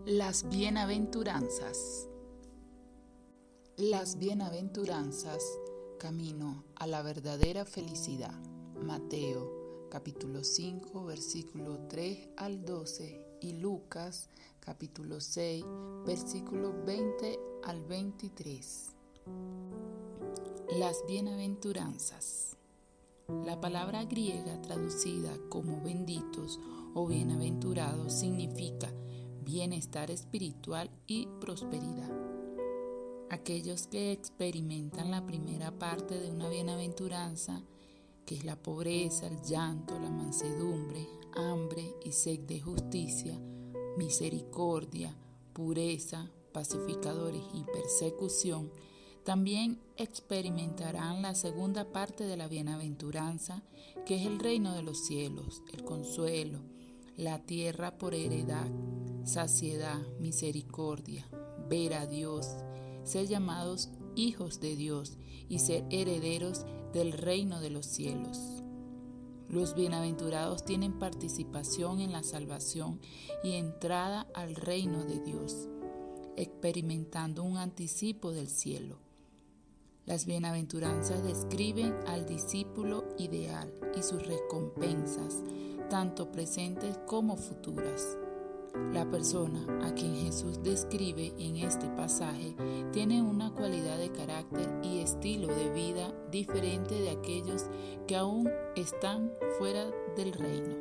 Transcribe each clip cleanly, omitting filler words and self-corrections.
Las bienaventuranzas. Las bienaventuranzas, camino a la verdadera felicidad. Mateo, capítulo 5, versículo 3 al 12 y Lucas, capítulo 6, versículo 20 al 23. Las bienaventuranzas. La palabra griega traducida como benditos o bienaventurados significa bienestar espiritual y prosperidad. Aquellos que experimentan la primera parte de una bienaventuranza, que es la pobreza, el llanto, la mansedumbre, hambre y sed de justicia, misericordia, pureza, pacificadores y persecución, también experimentarán la segunda parte de la bienaventuranza, que es el reino de los cielos, el consuelo, la tierra por heredad, saciedad, misericordia, ver a Dios, ser llamados hijos de Dios y ser herederos del reino de los cielos. Los bienaventurados tienen participación en la salvación y entrada al reino de Dios, experimentando un anticipo del cielo. Las bienaventuranzas describen al discípulo ideal y sus recompensas, tanto presentes como futuras. La persona a quien Jesús describe en este pasaje tiene una cualidad de carácter y estilo de vida diferente de aquellos que aún están fuera del reino.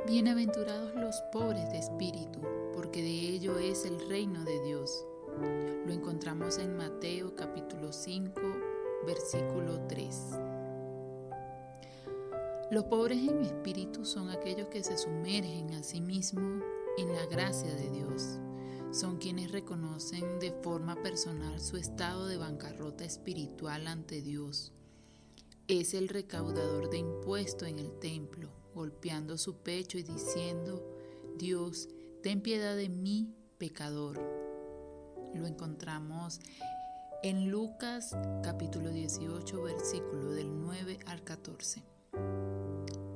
Bienaventurados los pobres de espíritu, porque de ellos es el reino de Dios. Lo encontramos en Mateo capítulo 5, versículo 3. Los pobres en espíritu son aquellos que se sumergen a sí mismos en la gracia de Dios. Son quienes reconocen de forma personal su estado de bancarrota espiritual ante Dios. Es el recaudador de impuestos en el templo, golpeando su pecho y diciendo: Dios, ten piedad de mí, pecador. Lo encontramos en Lucas capítulo 18, versículo del 9 al 14.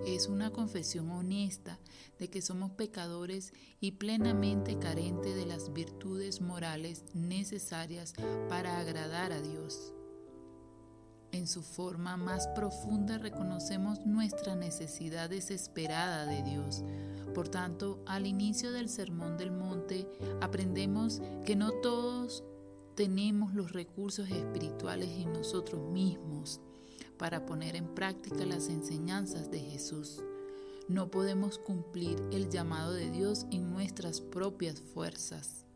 Es una confesión honesta de que somos pecadores y plenamente carentes de las virtudes morales necesarias para agradar a Dios. En su forma más profunda reconocemos nuestra necesidad desesperada de Dios. Por tanto, al inicio del Sermón del Monte, aprendemos que no todos tenemos los recursos espirituales en nosotros mismos para poner en práctica las enseñanzas de Jesús. No podemos cumplir el llamado de Dios en nuestras propias fuerzas.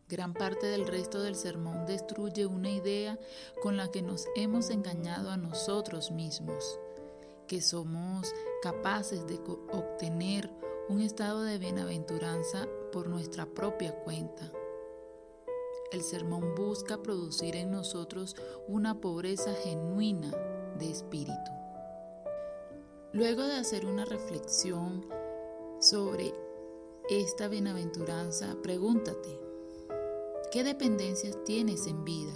Gran parte del resto del sermón destruye una idea con la que nos hemos engañado a nosotros mismos, que somos capaces de obtener un estado de bienaventuranza por nuestra propia cuenta. El sermón busca producir en nosotros una pobreza genuina de espíritu. Luego de hacer una reflexión sobre esta bienaventuranza, pregúntate: ¿qué dependencias tienes en vida?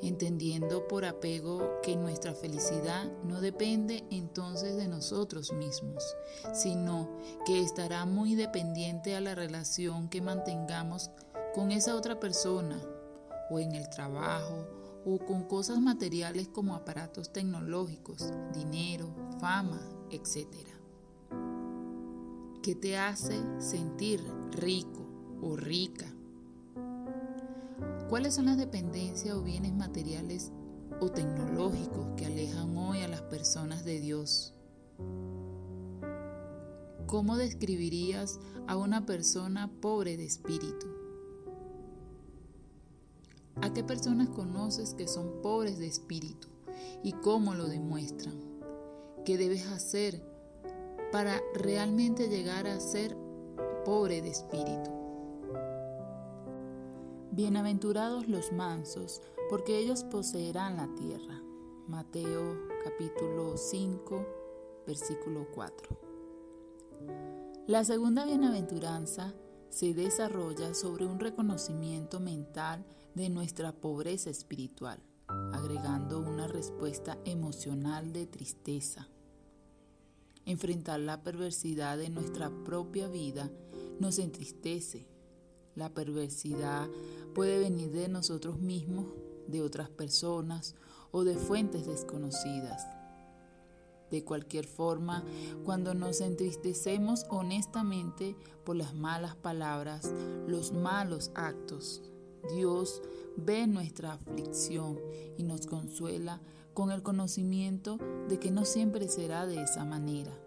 Entendiendo por apego que nuestra felicidad no depende entonces de nosotros mismos, sino que estará muy dependiente a la relación que mantengamos con esa otra persona, o en el trabajo, o con cosas materiales como aparatos tecnológicos, dinero, fama, etc. ¿Qué te hace sentir rico o rica? ¿Cuáles son las dependencias o bienes materiales o tecnológicos que alejan hoy a las personas de Dios? ¿Cómo describirías a una persona pobre de espíritu? ¿A qué personas conoces que son pobres de espíritu y cómo lo demuestran? ¿Qué debes hacer para realmente llegar a ser pobre de espíritu? Bienaventurados los mansos, porque ellos poseerán la tierra. Mateo capítulo 5, versículo 4. La segunda bienaventuranza se desarrolla sobre un reconocimiento mental de nuestra pobreza espiritual, agregando una respuesta emocional de tristeza. Enfrentar la perversidad de nuestra propia vida nos entristece. La perversidad puede venir de nosotros mismos, de otras personas o de fuentes desconocidas. De cualquier forma, cuando nos entristecemos honestamente por las malas palabras, los malos actos, Dios ve nuestra aflicción y nos consuela con el conocimiento de que no siempre será de esa manera.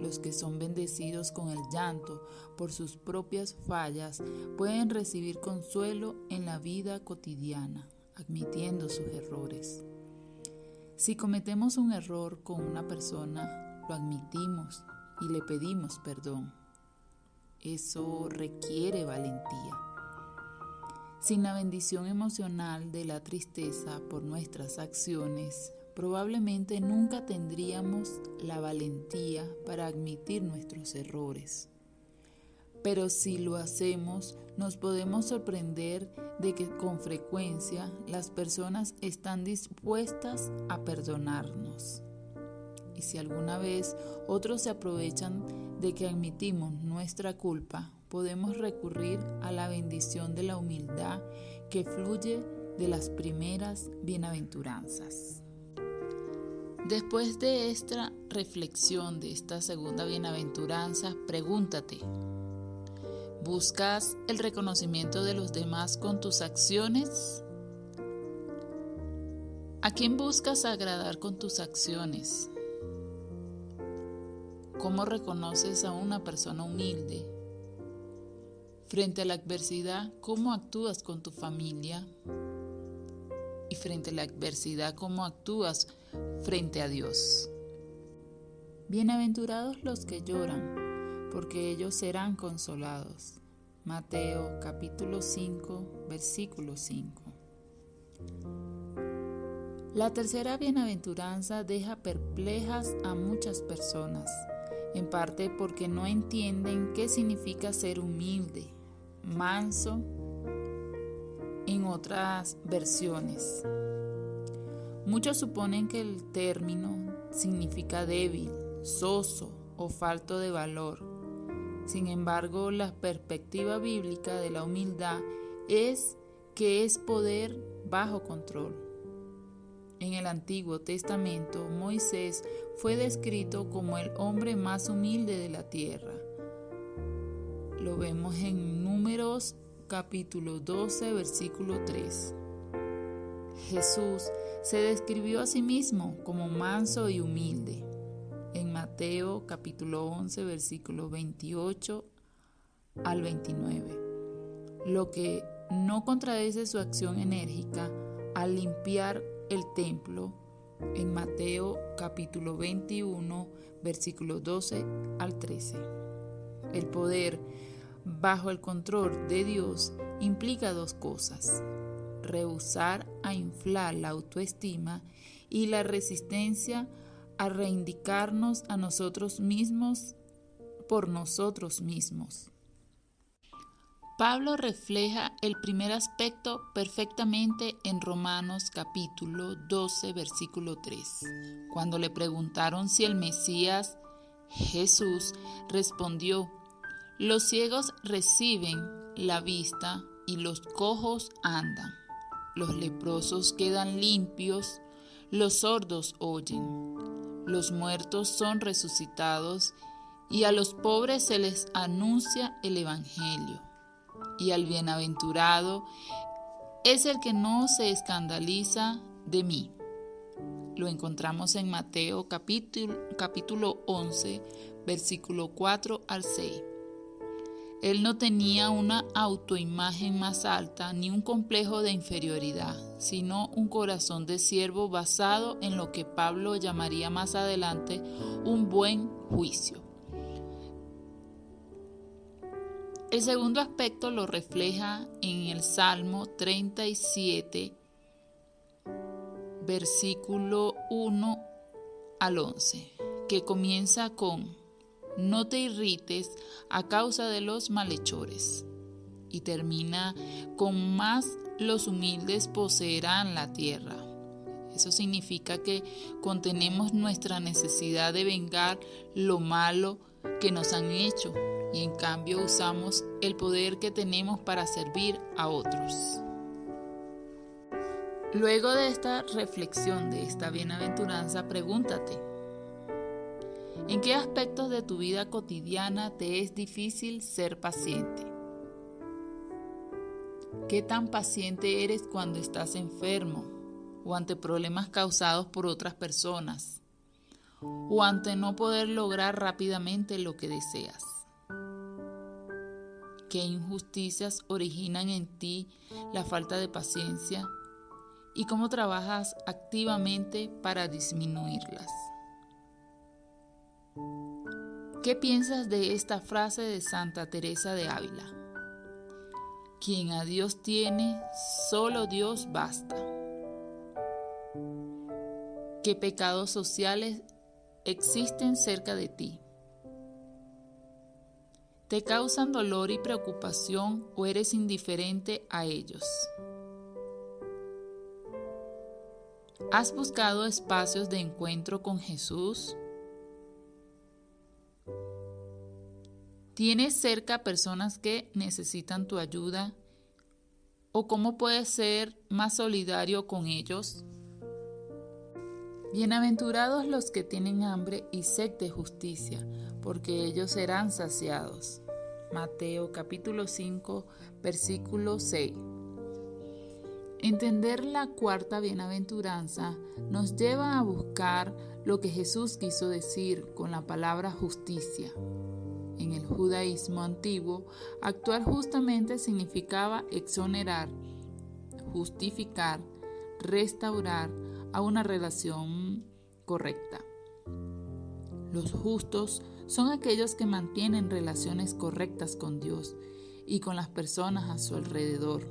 Los que son bendecidos con el llanto por sus propias fallas pueden recibir consuelo en la vida cotidiana, admitiendo sus errores. Si cometemos un error con una persona, lo admitimos y le pedimos perdón. Eso requiere valentía. Sin la bendición emocional de la tristeza por nuestras acciones, probablemente nunca tendríamos la valentía para admitir nuestros errores. Pero si lo hacemos, nos podemos sorprender de que con frecuencia las personas están dispuestas a perdonarnos. Y si alguna vez otros se aprovechan de que admitimos nuestra culpa, podemos recurrir a la bendición de la humildad que fluye de las primeras bienaventuranzas. Después de esta reflexión de esta segunda bienaventuranza, pregúntate: ¿buscas el reconocimiento de los demás con tus acciones? ¿A quién buscas agradar con tus acciones? ¿Cómo reconoces a una persona humilde? Frente a la adversidad, ¿cómo actúas con tu familia? Y frente a la adversidad, ¿cómo actúas frente a Dios? Bienaventurados los que lloran, porque ellos serán consolados. Mateo capítulo 5, versículo 5. La tercera bienaventuranza deja perplejas a muchas personas, en parte porque no entienden qué significa ser humilde, manso, en otras versiones. Muchos suponen que el término significa débil, soso o falto de valor. Sin embargo, la perspectiva bíblica de la humildad es que es poder bajo control. En el Antiguo Testamento, Moisés fue descrito como el hombre más humilde de la tierra. Lo vemos en Números capítulo 12, versículo 3. Jesús se describió a sí mismo como manso y humilde. En Mateo capítulo 11, versículo 28 al 29. Lo que no contradice su acción enérgica al limpiar el templo en Mateo capítulo 21, versículo 12 al 13. El poder bajo el control de Dios implica dos cosas: rehusar a inflar la autoestima y la resistencia a reivindicarnos a nosotros mismos por nosotros mismos. Pablo refleja el primer aspecto perfectamente en Romanos capítulo 12, versículo 3. Cuando le preguntaron si el Mesías, Jesús, respondió: los ciegos reciben la vista y los cojos andan, los leprosos quedan limpios, los sordos oyen, los muertos son resucitados y a los pobres se les anuncia el Evangelio. Y al bienaventurado es el que no se escandaliza de mí. Lo encontramos en Mateo capítulo 11, versículo 4 al 6. Él no tenía una autoimagen más alta ni un complejo de inferioridad, sino un corazón de siervo basado en lo que Pablo llamaría más adelante un buen juicio. El segundo aspecto lo refleja en el Salmo 37, versículo 1 al 11, que comienza con: no te irrites a causa de los malhechores, y termina con: más los humildes poseerán la tierra. Eso significa que contenemos nuestra necesidad de vengar lo malo que nos han hecho, y en cambio usamos el poder que tenemos para servir a otros. Luego de esta reflexión de esta bienaventuranza, pregúntate: ¿en qué aspectos de tu vida cotidiana te es difícil ser paciente? ¿Qué tan paciente eres cuando estás enfermo o ante problemas causados por otras personas o ante no poder lograr rápidamente lo que deseas? ¿Qué injusticias originan en ti la falta de paciencia y cómo trabajas activamente para disminuirlas? ¿Qué piensas de esta frase de Santa Teresa de Ávila? Quien a Dios tiene, solo Dios basta. ¿Qué pecados sociales existen cerca de ti? ¿Te causan dolor y preocupación o eres indiferente a ellos? ¿Has buscado espacios de encuentro con Jesús? ¿Tienes cerca personas que necesitan tu ayuda? ¿O cómo puedes ser más solidario con ellos? Bienaventurados los que tienen hambre y sed de justicia, porque ellos serán saciados. Mateo capítulo 5, versículo 6. Entender la cuarta bienaventuranza nos lleva a buscar lo que Jesús quiso decir con la palabra justicia. En el judaísmo antiguo, actuar justamente significaba exonerar, justificar, restaurar a una relación correcta. Los justos son aquellos que mantienen relaciones correctas con Dios y con las personas a su alrededor.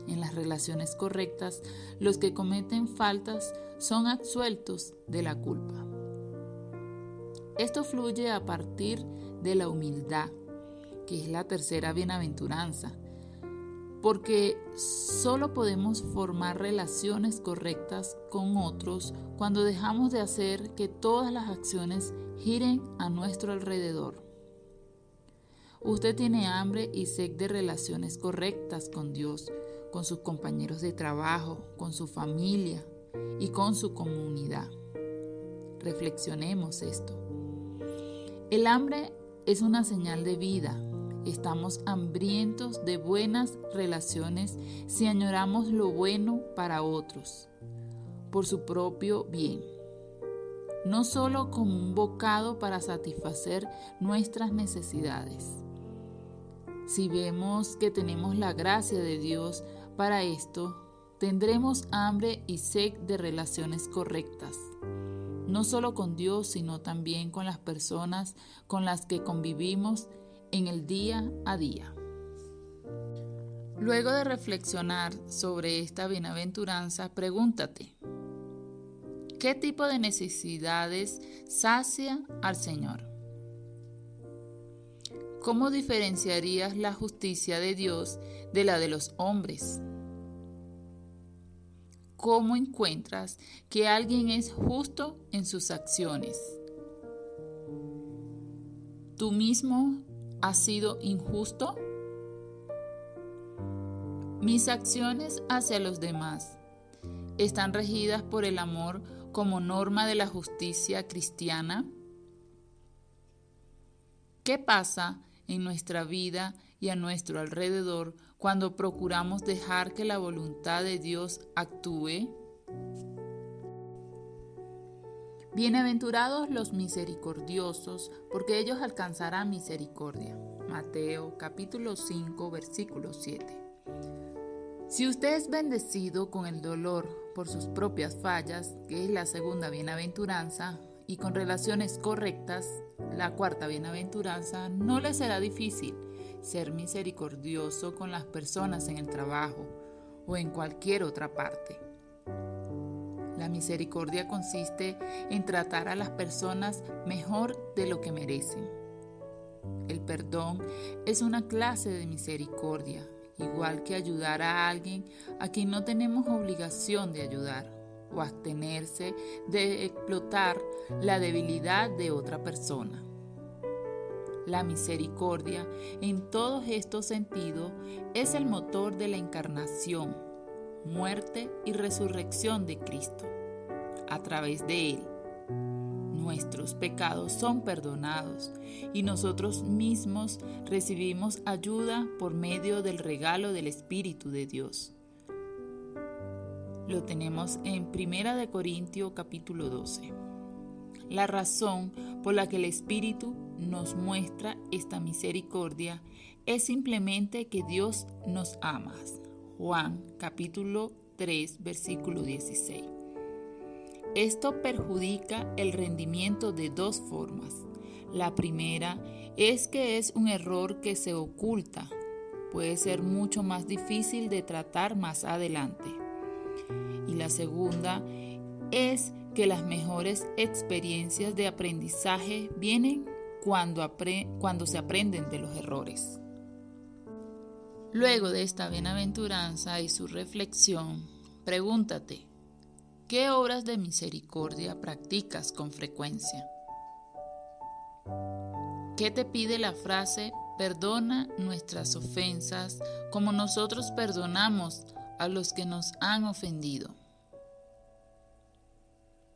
En las relaciones correctas, los que cometen faltas son absueltos de la culpa. Esto fluye a partir de la humildad, que es la tercera bienaventuranza, porque solo podemos formar relaciones correctas con otros cuando dejamos de hacer que todas las acciones giren a nuestro alrededor. Usted tiene hambre y sed de relaciones correctas con Dios, con sus compañeros de trabajo, con su familia y con su comunidad. Reflexionemos esto. El hambre es una señal de vida. Estamos hambrientos de buenas relaciones si añoramos lo bueno para otros, por su propio bien, no solo como un bocado para satisfacer nuestras necesidades. Si vemos que tenemos la gracia de Dios para esto, tendremos hambre y sed de relaciones correctas, no solo con Dios, sino también con las personas con las que convivimos en el día a día. Luego de reflexionar sobre esta bienaventuranza, pregúntate: ¿qué tipo de necesidades sacia al Señor? ¿Cómo diferenciarías la justicia de Dios de la de los hombres? ¿Cómo encuentras que alguien es justo en sus acciones? ¿Tú mismo has sido injusto? ¿Mis acciones hacia los demás están regidas por el amor como norma de la justicia cristiana? ¿Qué pasa en nuestra vida y a nuestro alrededor cuando procuramos dejar que la voluntad de Dios actúe? Bienaventurados los misericordiosos, porque ellos alcanzarán misericordia. Mateo capítulo 5, versículo 7. Si usted es bendecido con el dolor por sus propias fallas, que es la segunda bienaventuranza, y con relaciones correctas, la cuarta bienaventuranza, no le será difícil ser misericordioso con las personas en el trabajo o en cualquier otra parte. La misericordia consiste en tratar a las personas mejor de lo que merecen. El perdón es una clase de misericordia, igual que ayudar a alguien a quien no tenemos obligación de ayudar, o abstenerse de explotar la debilidad de otra persona. La misericordia, en todos estos sentidos, es el motor de la encarnación, muerte y resurrección de Cristo. A través de Él, nuestros pecados son perdonados y nosotros mismos recibimos ayuda por medio del regalo del Espíritu de Dios. Lo tenemos en 1 Corintios capítulo 12. La razón por la que el Espíritu nos muestra esta misericordia es simplemente que Dios nos ama. Juan capítulo 3 versículo 16. Esto perjudica el rendimiento de dos formas. La primera es que es un error que se oculta. Puede ser mucho más difícil de tratar más adelante. Y la segunda es que las mejores experiencias de aprendizaje vienen cuando se aprenden de los errores. Luego de esta bienaventuranza y su reflexión, pregúntate, ¿qué obras de misericordia practicas con frecuencia? ¿Qué te pide la frase, perdona nuestras ofensas como nosotros perdonamos a los que nos han ofendido?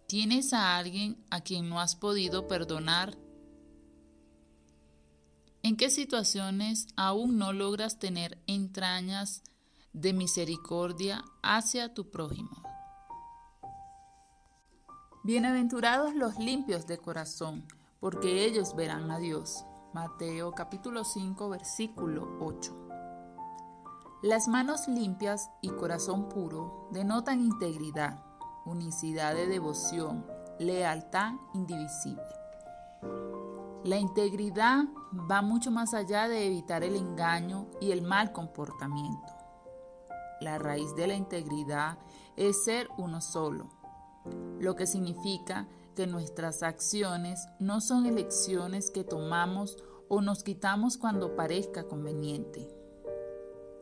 ¿Tienes a alguien a quien no has podido perdonar? ¿En qué situaciones aún no logras tener entrañas de misericordia hacia tu prójimo? Bienaventurados los limpios de corazón, porque ellos verán a Dios. Mateo capítulo 5 versículo 8. Las manos limpias y corazón puro denotan integridad, unicidad de devoción, lealtad indivisible. La integridad va mucho más allá de evitar el engaño y el mal comportamiento. La raíz de la integridad es ser uno solo, lo que significa que nuestras acciones no son elecciones que tomamos o nos quitamos cuando parezca conveniente,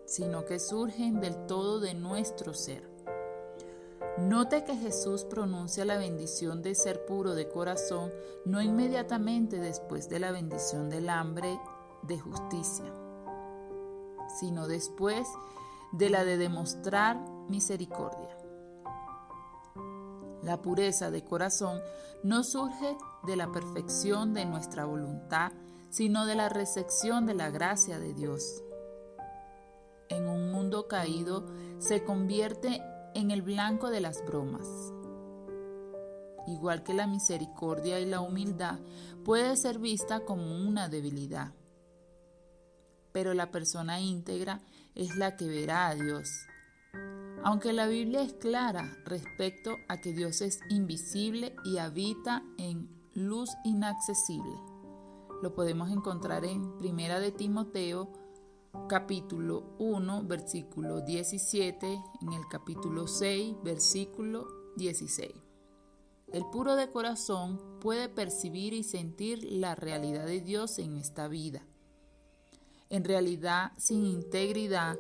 sino que surgen del todo de nuestro ser. Note que Jesús pronuncia la bendición de ser puro de corazón no inmediatamente después de la bendición del hambre de justicia, sino después de la de demostrar misericordia. La pureza de corazón no surge de la perfección de nuestra voluntad, sino de la recepción de la gracia de Dios. En un mundo caído se convierte en el blanco de las bromas. Igual que la misericordia y la humildad puede ser vista como una debilidad. Pero la persona íntegra es la que verá a Dios. Aunque la Biblia es clara respecto a que Dios es invisible y habita en luz inaccesible. Lo podemos encontrar en 1 de Timoteo capítulo 1, versículo 17, en el capítulo 6, versículo 16. El puro de corazón puede percibir y sentir la realidad de Dios en esta vida. En realidad, sin integridad,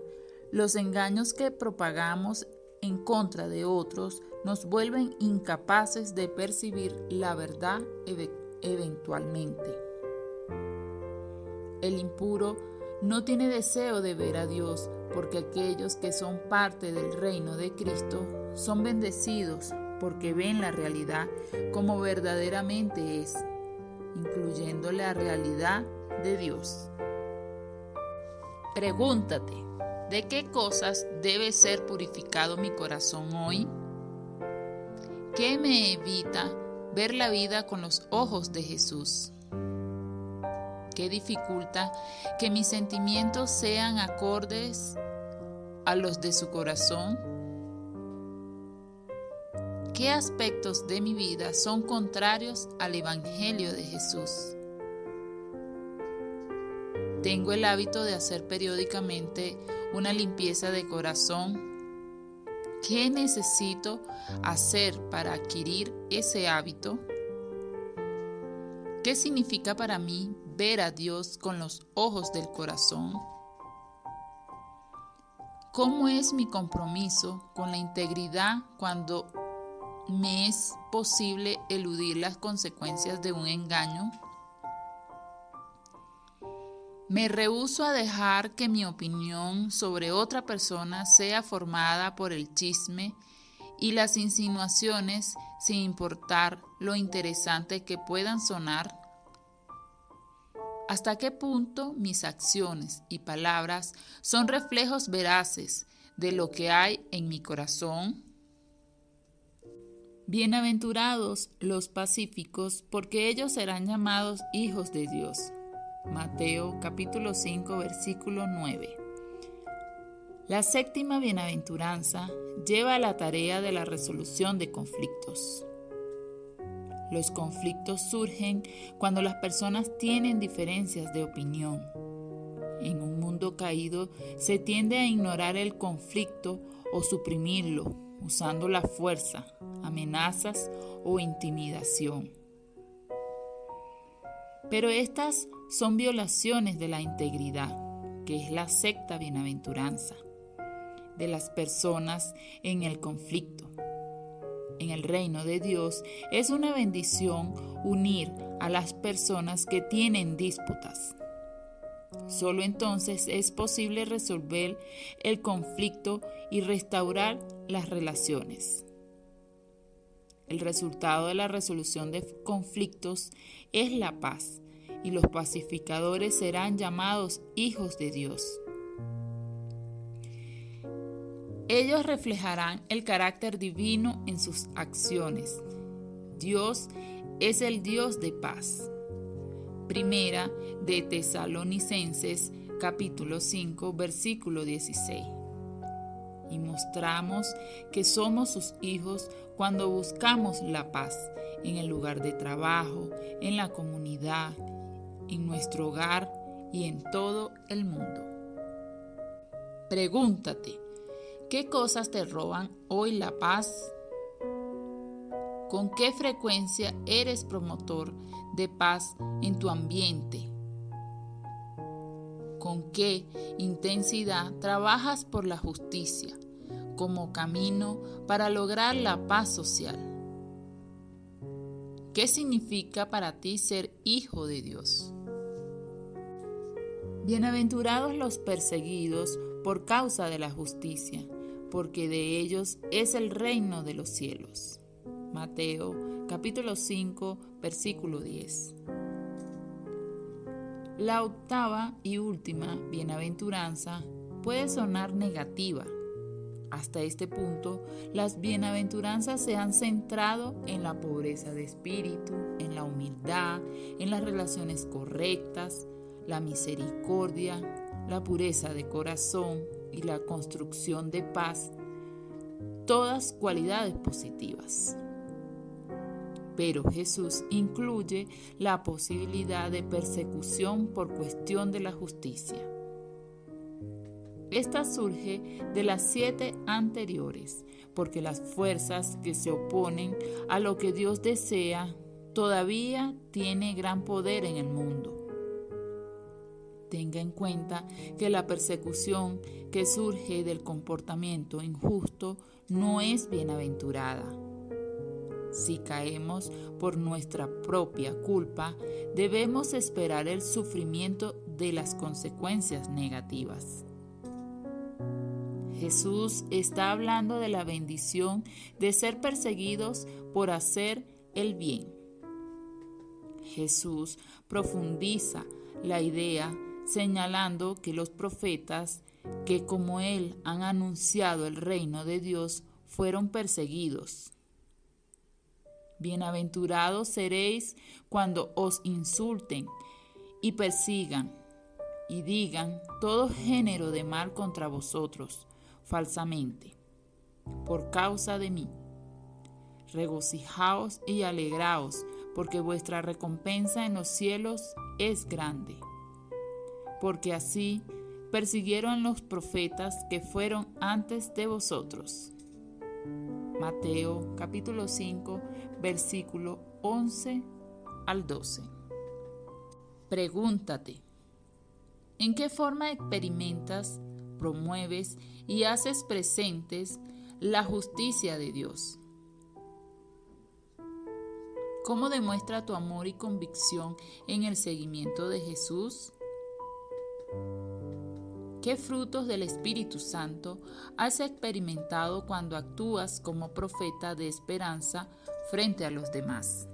los engaños que propagamos en contra de otros nos vuelven incapaces de percibir la verdad eventualmente. El impuro no tiene deseo de ver a Dios, porque aquellos que son parte del reino de Cristo son bendecidos porque ven la realidad como verdaderamente es, incluyendo la realidad de Dios. Pregúntate, ¿de qué cosas debe ser purificado mi corazón hoy? ¿Qué me evita ver la vida con los ojos de Jesús? ¿Qué dificulta que mis sentimientos sean acordes a los de su corazón? ¿Qué aspectos de mi vida son contrarios al Evangelio de Jesús? Tengo el hábito de hacer periódicamente una limpieza de corazón. ¿Qué necesito hacer para adquirir ese hábito? ¿Qué significa para mí ver a Dios con los ojos del corazón? ¿Cómo es mi compromiso con la integridad cuando me es posible eludir las consecuencias de un engaño? Me rehúso a dejar que mi opinión sobre otra persona sea formada por el chisme y las insinuaciones sin importar lo interesante que puedan sonar. ¿Hasta qué punto mis acciones y palabras son reflejos veraces de lo que hay en mi corazón? Bienaventurados los pacíficos, porque ellos serán llamados hijos de Dios. Mateo capítulo 5, versículo 9. La séptima bienaventuranza lleva a la tarea de la resolución de conflictos. Los conflictos surgen cuando las personas tienen diferencias de opinión. En un mundo caído se tiende a ignorar el conflicto o suprimirlo, usando la fuerza, amenazas o intimidación. Pero estas son violaciones de la integridad, que es la sexta bienaventuranza, de las personas en el conflicto. En el reino de Dios es una bendición unir a las personas que tienen disputas. Solo entonces es posible resolver el conflicto y restaurar las relaciones. El resultado de la resolución de conflictos es la paz, y los pacificadores serán llamados hijos de Dios. Ellos reflejarán el carácter divino en sus acciones. Dios es el Dios de paz. Primera de Tesalonicenses, capítulo 5, versículo 16. Y mostramos que somos sus hijos cuando buscamos la paz en el lugar de trabajo, en la comunidad, en nuestro hogar y en todo el mundo. Pregúntate, ¿qué cosas te roban hoy la paz? ¿Con qué frecuencia eres promotor de paz en tu ambiente? ¿Con qué intensidad trabajas por la justicia como camino para lograr la paz social? ¿Qué significa para ti ser hijo de Dios? Bienaventurados los perseguidos por causa de la justicia, porque de ellos es el reino de los cielos. Mateo capítulo 5, versículo 10. La octava y última bienaventuranza puede sonar negativa. Hasta este punto, las bienaventuranzas se han centrado en la pobreza de espíritu, en la humildad, en las relaciones correctas, la misericordia, la pureza de corazón y la construcción de paz, todas cualidades positivas. Pero Jesús incluye la posibilidad de persecución por cuestión de la justicia. Esta surge de las 7 anteriores, porque las fuerzas que se oponen a lo que Dios desea todavía tienen gran poder en el mundo. Tenga en cuenta que la persecución que surge del comportamiento injusto no es bienaventurada. Si caemos por nuestra propia culpa, debemos esperar el sufrimiento de las consecuencias negativas. Jesús está hablando de la bendición de ser perseguidos por hacer el bien. Jesús profundiza la idea señalando que los profetas que como él han anunciado el reino de Dios fueron perseguidos. Bienaventurados seréis cuando os insulten y persigan y digan todo género de mal contra vosotros falsamente, por causa de mí. Regocijaos y alegraos, porque vuestra recompensa en los cielos es grande. Porque así persiguieron los profetas que fueron antes de vosotros. Mateo capítulo 5, versículo 11 al 12. Pregúntate, ¿en qué forma experimentas, promueves y haces presentes la justicia de Dios? ¿Cómo demuestra tu amor y convicción en el seguimiento de Jesús? ¿Qué frutos del Espíritu Santo has experimentado cuando actúas como profeta de esperanza frente a los demás?